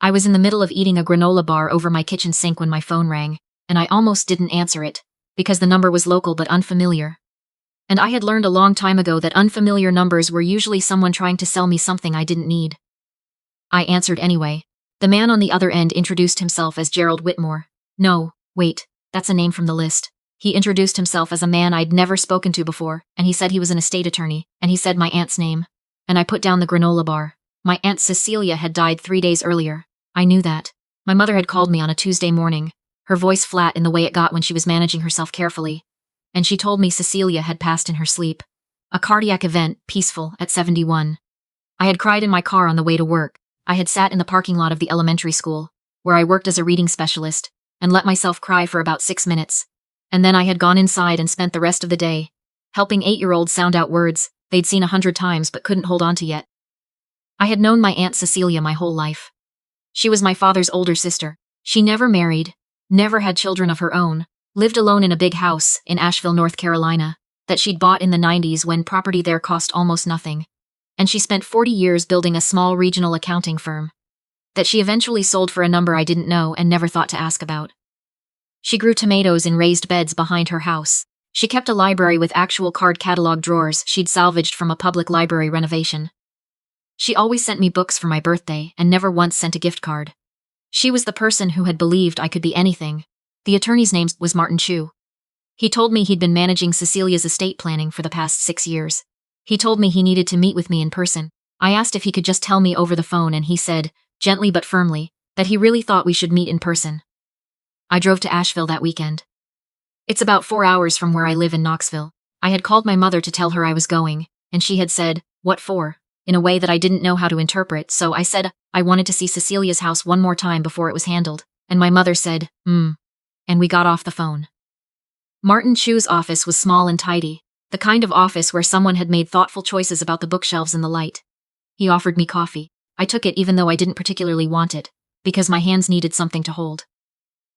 I was in the middle of eating a granola bar over my kitchen sink when my phone rang, and I almost didn't answer it, because the number was local but unfamiliar. And I had learned a long time ago that unfamiliar numbers were usually someone trying to sell me something I didn't need. I answered anyway. The man on the other end introduced himself as Gerald Whitmore. No, wait, that's a name from the list. He introduced himself as a man I'd never spoken to before, and he said he was an estate attorney, and he said my aunt's name. And I put down the granola bar. My Aunt Cecilia had died 3 days earlier. I knew that. My mother had called me on a Tuesday morning, her voice flat in the way it got when she was managing herself carefully. And she told me Cecilia had passed in her sleep. A cardiac event, peaceful, at 71. I had cried in my car on the way to work. I had sat in the parking lot of the elementary school, where I worked as a reading specialist, and let myself cry for about 6 minutes. And then I had gone inside and spent the rest of the day, helping 8-year-olds sound out words they'd seen 100 times but couldn't hold on to yet. I had known my Aunt Cecilia my whole life. She was my father's older sister. She never married, never had children of her own, lived alone in a big house in Asheville, North Carolina, that she'd bought in the 90s when property there cost almost nothing. And she spent 40 years building a small regional accounting firm that she eventually sold for a number I didn't know and never thought to ask about. She grew tomatoes in raised beds behind her house. She kept a library with actual card catalog drawers she'd salvaged from a public library renovation. She always sent me books for my birthday and never once sent a gift card. She was the person who had believed I could be anything. The attorney's name was Martin Chu. He told me he'd been managing Cecilia's estate planning for the past 6 years. He told me he needed to meet with me in person. I asked if he could just tell me over the phone and he said, gently but firmly, that he really thought we should meet in person. I drove to Asheville that weekend. It's about 4 hours from where I live in Knoxville. I had called my mother to tell her I was going, and she had said, "What for?" in a way that I didn't know how to interpret, so I said I wanted to see Cecilia's house one more time before it was handled, and my mother said, and we got off the phone. Martin Chu's office was small and tidy, the kind of office where someone had made thoughtful choices about the bookshelves and the light. He offered me coffee. I took it even though I didn't particularly want it, because my hands needed something to hold.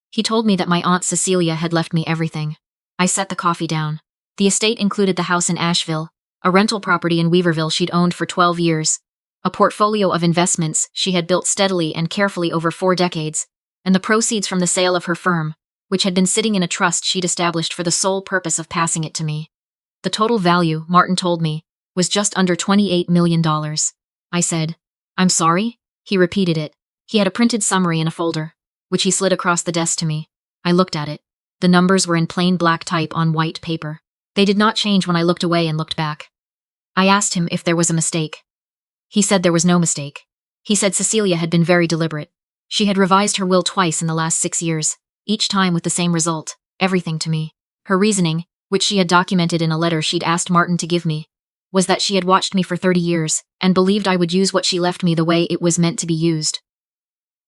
He told me that my Aunt Cecilia had left me everything. I set the coffee down. The estate included the house in Asheville, a rental property in Weaverville she'd owned for 12 years, a portfolio of investments she had built steadily and carefully over 4 decades, and the proceeds from the sale of her firm, which had been sitting in a trust she'd established for the sole purpose of passing it to me. The total value, Martin told me, was just under $28 million. I said, "I'm sorry?" He repeated it. He had a printed summary in a folder, which he slid across the desk to me. I looked at it. The numbers were in plain black type on white paper. They did not change when I looked away and looked back. I asked him if there was a mistake. He said there was no mistake. He said Cecilia had been very deliberate. She had revised her will twice in the last 6 years, each time with the same result, everything to me. Her reasoning, which she had documented in a letter she'd asked Martin to give me, was that she had watched me for 30 years and believed I would use what she left me the way it was meant to be used.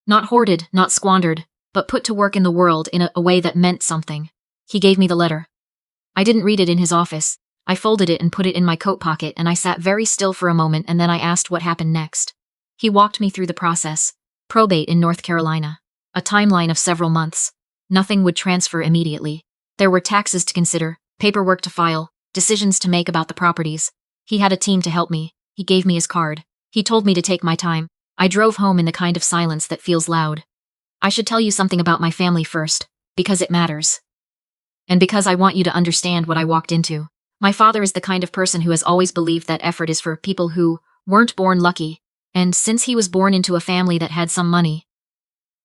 Not hoarded, not squandered, but put to work in the world in a way that meant something. He gave me the letter. I didn't read it in his office. I folded it and put it in my coat pocket, and I sat very still for a moment, and then I asked what happened next. He walked me through the process. Probate in North Carolina. A timeline of several months. Nothing would transfer immediately. There were taxes to consider, paperwork to file, decisions to make about the properties. He had a team to help me. He gave me his card. He told me to take my time. I drove home in the kind of silence that feels loud. I should tell you something about my family first, because it matters. And because I want you to understand what I walked into. My father is the kind of person who has always believed that effort is for people who weren't born lucky, and since he was born into a family that had some money,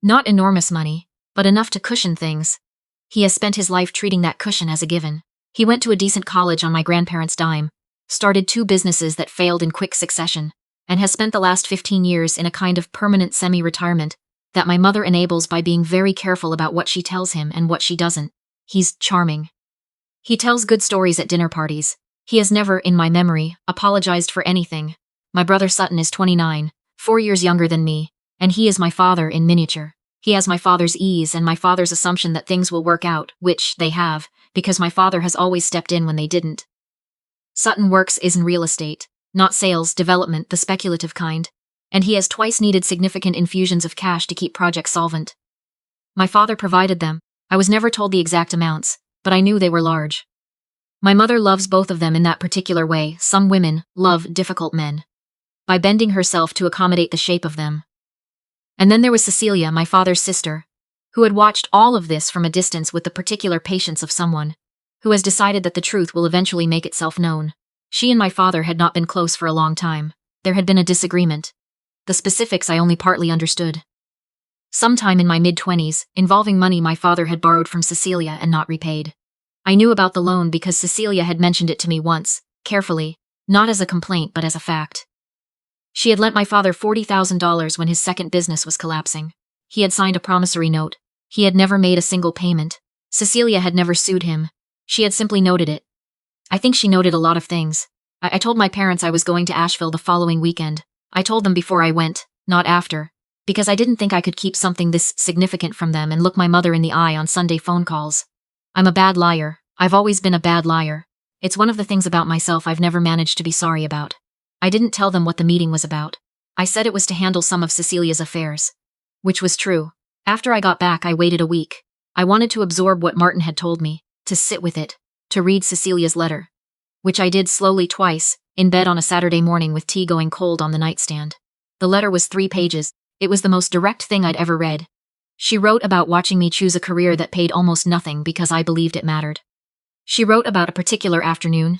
not enormous money, but enough to cushion things, he has spent his life treating that cushion as a given. He went to a decent college on my grandparents' dime, started 2 businesses that failed in quick succession, and has spent the last 15 years in a kind of permanent semi-retirement that my mother enables by being very careful about what she tells him and what she doesn't. He's charming. He tells good stories at dinner parties. He has never, in my memory, apologized for anything. My brother Sutton is 29, 4 years younger than me, and he is my father in miniature. He has my father's ease and my father's assumption that things will work out, which they have, because my father has always stepped in when they didn't. Sutton works in real estate, not sales, development, the speculative kind, and he has twice needed significant infusions of cash to keep projects solvent. My father provided them. I was never told the exact amounts, but I knew they were large. My mother loves both of them in that particular way some women love difficult men. By bending herself to accommodate the shape of them. And then there was Cecilia, my father's sister, who had watched all of this from a distance with the particular patience of someone who has decided that the truth will eventually make itself known. She and my father had not been close for a long time. There had been a disagreement. The specifics I only partly understood. Sometime in my mid-20s, involving money my father had borrowed from Cecilia and not repaid. I knew about the loan because Cecilia had mentioned it to me once, carefully, not as a complaint but as a fact. She had lent my father $40,000 when his second business was collapsing. He had signed a promissory note. He had never made a single payment. Cecilia had never sued him. She had simply noted it. I think she noted a lot of things. I told my parents I was going to Asheville the following weekend. I told them before I went, not after, because I didn't think I could keep something this significant from them and look my mother in the eye on Sunday phone calls. I'm a bad liar. I've always been a bad liar. It's one of the things about myself I've never managed to be sorry about. I didn't tell them what the meeting was about. I said it was to handle some of Cecilia's affairs. Which was true. After I got back, I waited a week. I wanted to absorb what Martin had told me, to sit with it, to read Cecilia's letter. Which I did slowly twice, in bed on a Saturday morning with tea going cold on the nightstand. The letter was 3 pages. It was the most direct thing I'd ever read. She wrote about watching me choose a career that paid almost nothing because I believed it mattered. She wrote about a particular afternoon,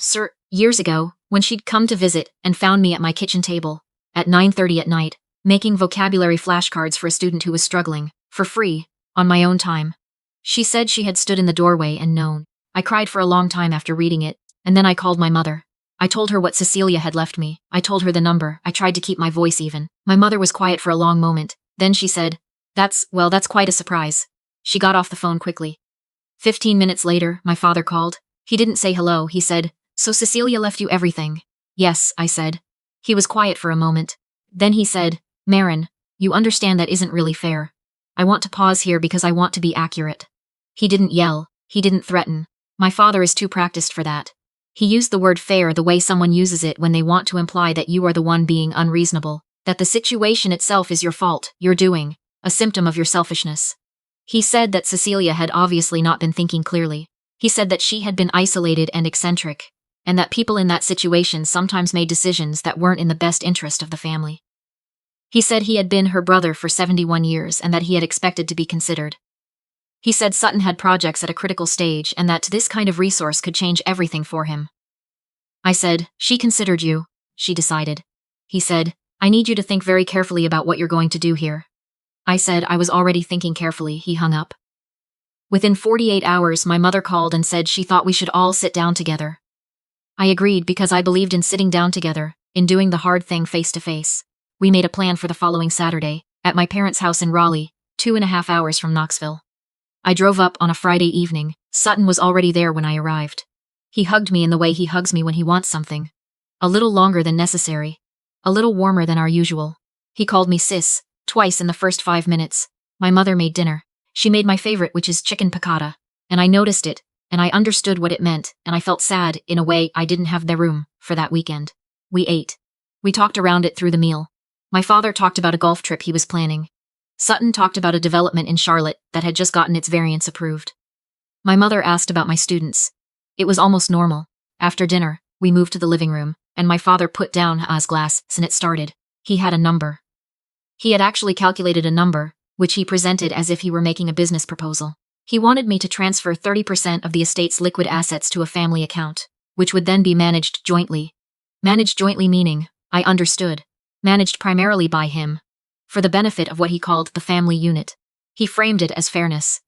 years ago, when she'd come to visit and found me at my kitchen table, at 9:30 at night, making vocabulary flashcards for a student who was struggling, for free, on my own time. She said she had stood in the doorway and known. I cried for a long time after reading it, and then I called my mother. I told her what Cecilia had left me. I told her the number. I tried to keep my voice even. My mother was quiet for a long moment. Then she said, that's quite a surprise. She got off the phone quickly. 15 minutes later, my father called. He didn't say hello. He said, so Cecilia left you everything? Yes, I said. He was quiet for a moment. Then he said, Marin, you understand that isn't really fair. I want to pause here because I want to be accurate. He didn't yell. He didn't threaten. My father is too practiced for that. He used the word fair the way someone uses it when they want to imply that you are the one being unreasonable, that the situation itself is your fault, your doing, a symptom of your selfishness. He said that Cecilia had obviously not been thinking clearly. He said that she had been isolated and eccentric, and that people in that situation sometimes made decisions that weren't in the best interest of the family. He said he had been her brother for 71 years and that he had expected to be considered. He said Sutton had projects at a critical stage and that this kind of resource could change everything for him. I said, she considered you, she decided. He said, I need you to think very carefully about what you're going to do here. I said I was already thinking carefully. He hung up. Within 48 hours, my mother called and said she thought we should all sit down together. I agreed because I believed in sitting down together, in doing the hard thing face to face. We made a plan for the following Saturday, at my parents' house in Raleigh, 2.5 hours from Knoxville. I drove up on a Friday evening. Sutton was already there when I arrived. He hugged me in the way he hugs me when he wants something. A little longer than necessary. A little warmer than our usual. He called me sis, twice in the first 5 minutes. My mother made dinner. She made my favorite, which is chicken piccata, and I noticed it, and I understood what it meant, and I felt sad, in a way I didn't have the room for that weekend. We ate. We talked around it through the meal. My father talked about a golf trip he was planning. Sutton talked about a development in Charlotte that had just gotten its variance approved. My mother asked about my students. It was almost normal. After dinner, we moved to the living room, and my father put down his glass, and it started. He had a number. He had actually calculated a number, which he presented as if he were making a business proposal. He wanted me to transfer 30% of the estate's liquid assets to a family account, which would then be managed jointly. Managed jointly meaning, I understood, managed primarily by him, for the benefit of what he called the family unit. He framed it as fairness.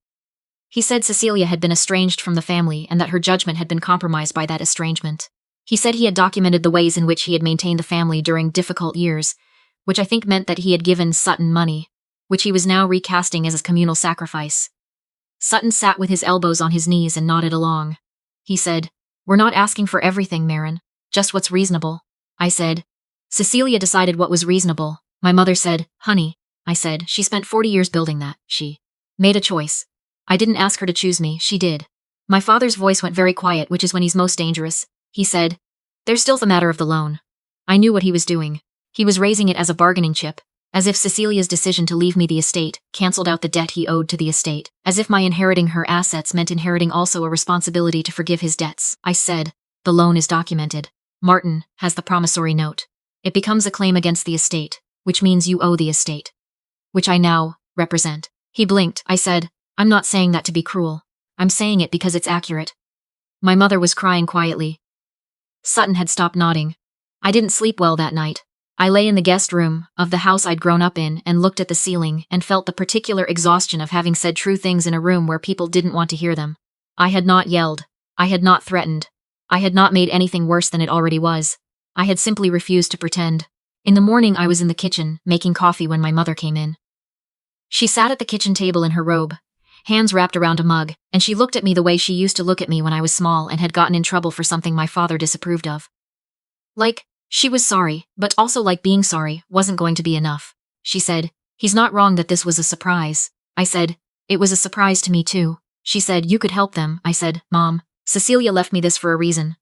He said Cecilia had been estranged from the family and that her judgment had been compromised by that estrangement. He said he had documented the ways in which he had maintained the family during difficult years, which I think meant that he had given Sutton money, which he was now recasting as a communal sacrifice. Sutton sat with his elbows on his knees and nodded along. He said, we're not asking for everything, Marin, just what's reasonable. I said, Cecilia decided what was reasonable. My mother said, honey, I said, she spent 40 years building that. She made a choice. I didn't ask her to choose me, she did. My father's voice went very quiet, which is when he's most dangerous. He said, there's still the matter of the loan. I knew what he was doing. He was raising it as a bargaining chip, as if Cecilia's decision to leave me the estate cancelled out the debt he owed to the estate, as if my inheriting her assets meant inheriting also a responsibility to forgive his debts. I said, the loan is documented. Martin has the promissory note. It becomes a claim against the estate, which means you owe the estate. which I now represent. He blinked. I said, I'm not saying that to be cruel. I'm saying it because it's accurate. My mother was crying quietly. Sutton had stopped nodding. I didn't sleep well that night. I lay in the guest room of the house I'd grown up in and looked at the ceiling and felt the particular exhaustion of having said true things in a room where people didn't want to hear them. I had not yelled. I had not threatened. I had not made anything worse than it already was. I had simply refused to pretend. In the morning, I was in the kitchen, making coffee when my mother came in. She sat at the kitchen table in her robe, hands wrapped around a mug, and she looked at me the way she used to look at me when I was small and had gotten in trouble for something my father disapproved of. Like, she was sorry, but also like being sorry wasn't going to be enough. She said, he's not wrong that this was a surprise. I said, it was a surprise to me too. She said, you could help them. I said, Mom, Cecilia left me this for a reason.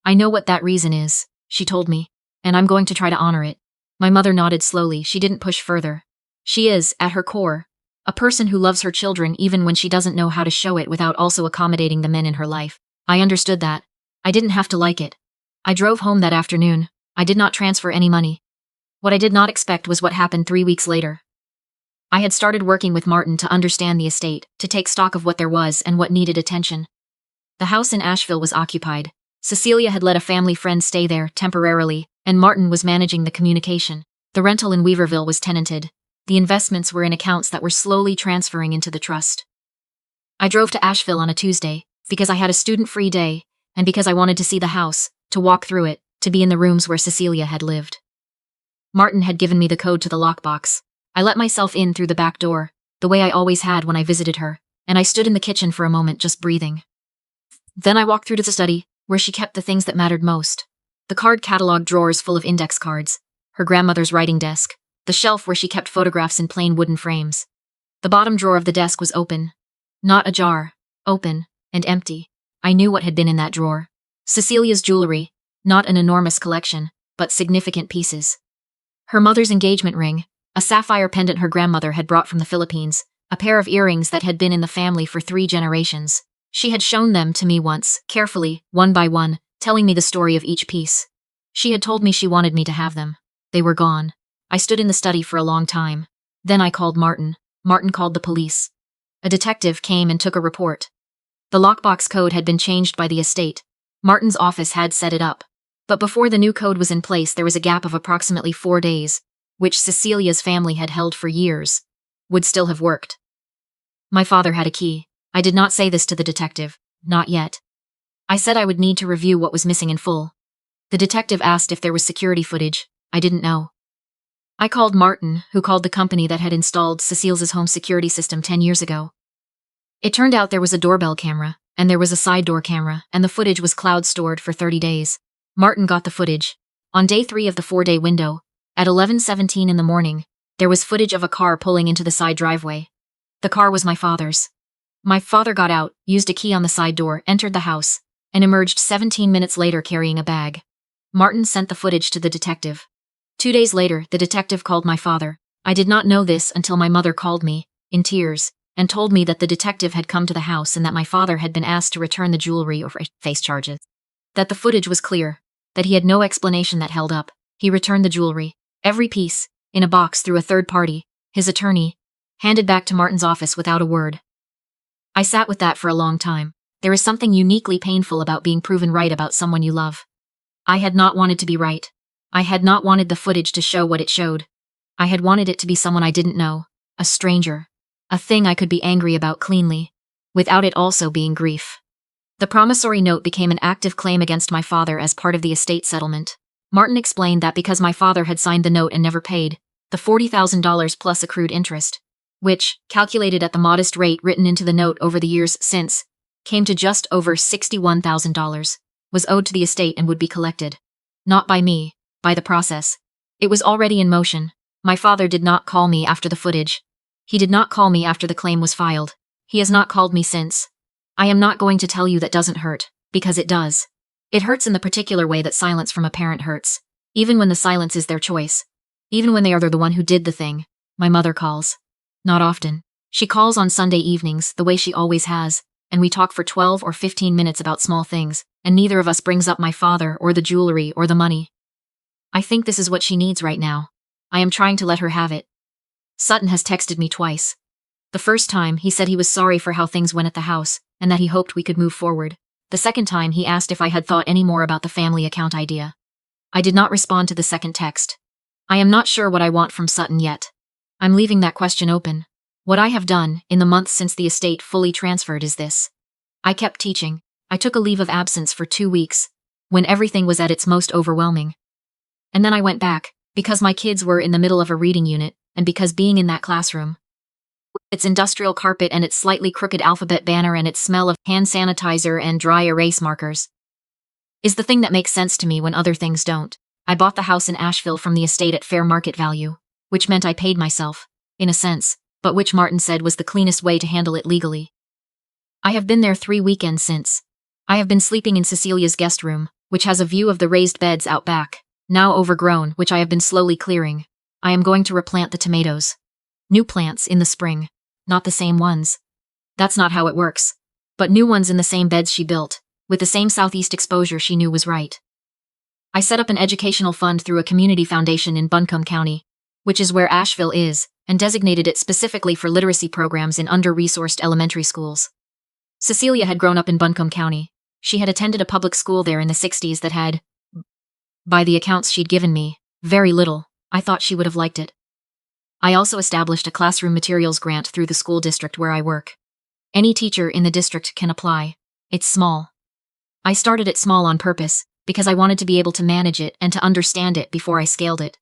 I know what that reason is, she told me, and I'm going to try to honor it. My mother nodded slowly. She didn't push further. She is, at her core, a person who loves her children even when she doesn't know how to show it without also accommodating the men in her life. I understood that. I didn't have to like it. I drove home that afternoon. I did not transfer any money. What I did not expect was what happened 3 weeks later. I had started working with Martin to understand the estate, to take stock of what there was and what needed attention. The house in Asheville was occupied. Cecilia had let a family friend stay there temporarily, and Martin was managing the communication. The rental in Weaverville was tenanted. The investments were in accounts that were slowly transferring into the trust. I drove to Asheville on a Tuesday, because I had a student-free day, and because I wanted to see the house, to walk through it, to be in the rooms where Cecilia had lived. Martin had given me the code to the lockbox. I let myself in through the back door, the way I always had when I visited her, and I stood in the kitchen for a moment just breathing. Then I walked through to the study, where she kept the things that mattered most. The card catalog drawers full of index cards, her grandmother's writing desk, the shelf where she kept photographs in plain wooden frames. The bottom drawer of the desk was open. Not ajar, open, and empty. I knew what had been in that drawer. Cecilia's jewelry, not an enormous collection, but significant pieces. Her mother's engagement ring, a sapphire pendant her grandmother had brought from the Philippines, a pair of earrings that had been in the family for 3 generations. She had shown them to me once, carefully, one by one, telling me the story of each piece. She had told me she wanted me to have them. They were gone. I stood in the study for a long time. Then I called Martin. Martin called the police. A detective came and took a report. The lockbox code had been changed by the estate. Martin's office had set it up. But before the new code was in place, there was a gap of approximately 4 days, which Cecilia's family had held for years, would still have worked. My father had a key. I did not say this to the detective, not yet. I said I would need to review what was missing in full. The detective asked if there was security footage. I didn't know. I called Martin, who called the company that had installed Cecilia's home security system 10 years ago. It turned out there was a doorbell camera, and there was a side door camera, and the footage was cloud stored for 30 days. Martin got the footage. On day 3 of the 4-day window, at 11:17 in the morning, there was footage of a car pulling into the side driveway. The car was my father's. My father got out, used a key on the side door, entered the house, and emerged 17 minutes later carrying a bag. Martin sent the footage to the detective. 2 days later, the detective called my father. I did not know this until my mother called me, in tears, and told me that the detective had come to the house and that my father had been asked to return the jewelry or face charges. That the footage was clear, that he had no explanation that held up. He returned the jewelry, every piece, in a box through a third party, his attorney, handed back to Martin's office without a word. I sat with that for a long time. There is something uniquely painful about being proven right about someone you love. I had not wanted to be right. I had not wanted the footage to show what it showed. I had wanted it to be someone I didn't know, a stranger, a thing I could be angry about cleanly, without it also being grief. The promissory note became an active claim against my father as part of the estate settlement. Martin explained that because my father had signed the note and never paid, the $40,000 plus accrued interest, which, calculated at the modest rate written into the note over the years since, came to just over $61,000, was owed to the estate and would be collected. Not by me, by the process. It was already in motion. My father did not call me after the footage. He did not call me after the claim was filed. He has not called me since. I am not going to tell you that doesn't hurt, because it does. It hurts in the particular way that silence from a parent hurts, even when the silence is their choice. Even when they are the one who did the thing. My mother calls. Not often. She calls on Sunday evenings, the way she always has, and we talk for 12 or 15 minutes about small things, and neither of us brings up my father or the jewelry or the money. I think this is what she needs right now. I am trying to let her have it. Sutton has texted me twice. The first time, he said he was sorry for how things went at the house, and that he hoped we could move forward. The second time, he asked if I had thought any more about the family account idea. I did not respond to the second text. I am not sure what I want from Sutton yet. I'm leaving that question open. What I have done, in the months since the estate fully transferred, is this. I kept teaching. I took a leave of absence for 2 weeks, when everything was at its most overwhelming. And then I went back, because my kids were in the middle of a reading unit, and because being in that classroom, its industrial carpet and its slightly crooked alphabet banner and its smell of hand sanitizer and dry erase markers, is the thing that makes sense to me when other things don't. I bought the house in Asheville from the estate at fair market value, which meant I paid myself, in a sense, but which Martin said was the cleanest way to handle it legally. I have been there 3 weekends since. I have been sleeping in Cecilia's guest room, which has a view of the raised beds out back, now overgrown, which I have been slowly clearing. I am going to replant the tomatoes. New plants in the spring, not the same ones. That's not how it works. But new ones in the same beds she built, with the same southeast exposure she knew was right. I set up an educational fund through a community foundation in Buncombe County, which is where Asheville is, and designated it specifically for literacy programs in under-resourced elementary schools. Cecilia had grown up in Buncombe County. She had attended a public school there in the 60s that had, by the accounts she'd given me, very little. I thought she would have liked it. I also established a classroom materials grant through the school district where I work. Any teacher in the district can apply. It's small. I started it small on purpose, because I wanted to be able to manage it and to understand it before I scaled it.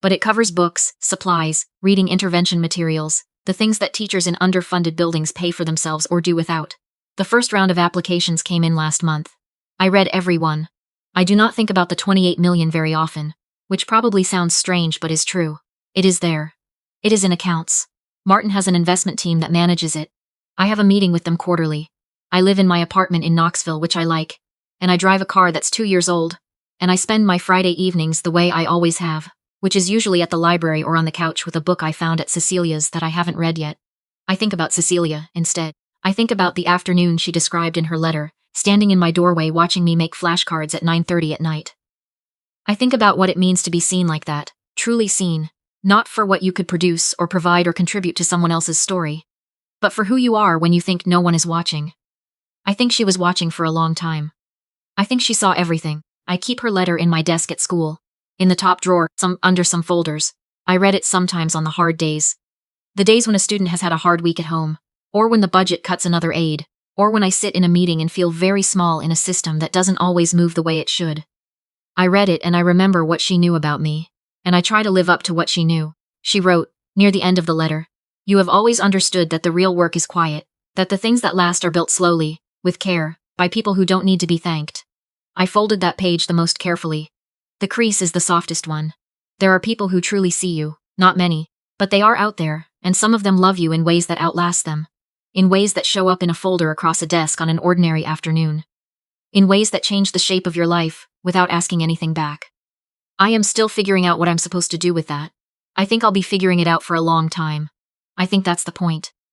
But it covers books, supplies, reading intervention materials, the things that teachers in underfunded buildings pay for themselves or do without. The first round of applications came in last month. I read every one. I do not think about the 28 million very often, which probably sounds strange but is true. It is there. It is in accounts. Martin has an investment team that manages it. I have a meeting with them quarterly. I live in my apartment in Knoxville, which I like, and I drive a car that's 2 years old, and I spend my Friday evenings the way I always have, which is usually at the library or on the couch with a book I found at Cecilia's that I haven't read yet. I think about Cecilia, instead. I think about the afternoon she described in her letter, standing in my doorway watching me make flashcards at 9:30 at night. I think about what it means to be seen like that, truly seen, not for what you could produce or provide or contribute to someone else's story, but for who you are when you think no one is watching. I think she was watching for a long time. I think she saw everything. I keep her letter in my desk at school, in the top drawer, under some folders. I read it sometimes on the hard days. The days when a student has had a hard week at home, or when the budget cuts another aide, or when I sit in a meeting and feel very small in a system that doesn't always move the way it should. I read it and I remember what she knew about me, and I try to live up to what she knew. She wrote, near the end of the letter, "You have always understood that the real work is quiet, that the things that last are built slowly, with care, by people who don't need to be thanked." I folded that page the most carefully. The crease is the softest one. There are people who truly see you, not many, but they are out there, and some of them love you in ways that outlast them. In ways that show up in a folder across a desk on an ordinary afternoon. In ways that change the shape of your life, without asking anything back. I am still figuring out what I'm supposed to do with that. I think I'll be figuring it out for a long time. I think that's the point.